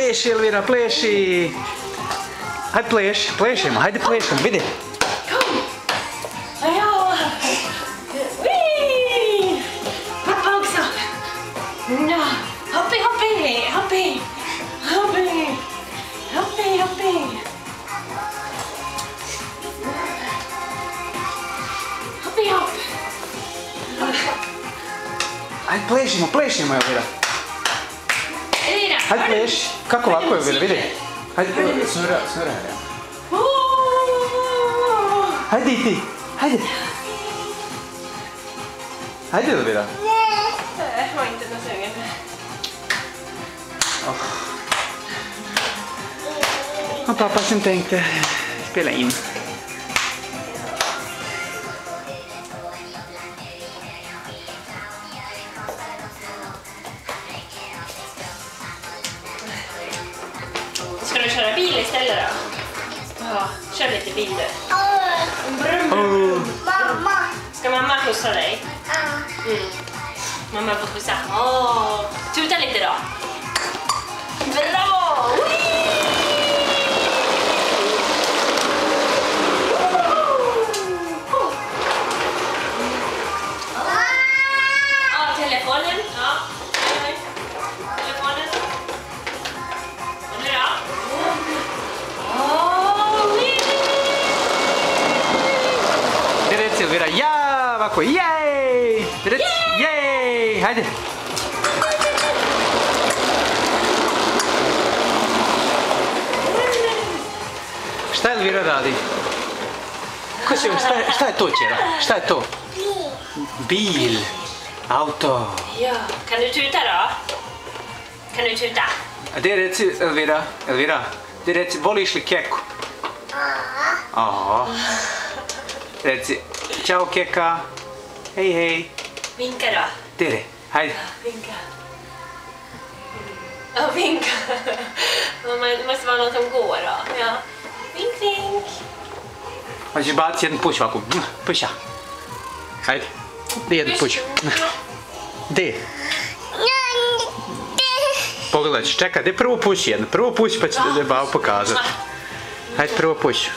pleši, Elvira, pleši. Hajde plešimo, hajde plešimo, vidi. Kom! Ja! Wee! Pappa också! Ja! Hoppi, hoppi, hoppi! Hoppi! Hoppi, hoppi! Hoppi, hopp! Hajde plešimo, Elvira. Elvira, Hajde pleši. Kako ovako, Elvira, vidi. Hajde, snurra. Hajde i ti, hajde. Hajde, Elvira. Nej, jag var inte på sugen. Och pappa som tänkte spela in. Ska du köra bil istället då? Ja, kör lite bil du. Mamma. Ska mamma skjutsa dig? Mamma får skjutsa. Tuta lite då. Bra! Telefonen. Ja. Telefonen. Och nu då? Det är rätt, Elvira. Ja, vad cool. Yay! Det är rätt. Yay! Hajde. Šta Elvira radi? Šta je to, Čera? Šta je to? Bil. Auto. Ja. Kan du tuta då? Kan du tuta? Det reci, Elvira. Elvira, det reci, voliš li keku? Ja. Reci, ciao keka. Hej, hej. Vinka då. Tere, hajde. Vinka. Ja, vinka. Det måste vara någon som går då. Ja. Vink, vink. Hoćeš baciti jedan puš ovako. Puša. Hajde. Gdje jedan puš? Gdje? Pogledaj, čekaj, gdje prvo puši jedan? Prvo puši pa ću te babo pokazati. Hajde prvo puši.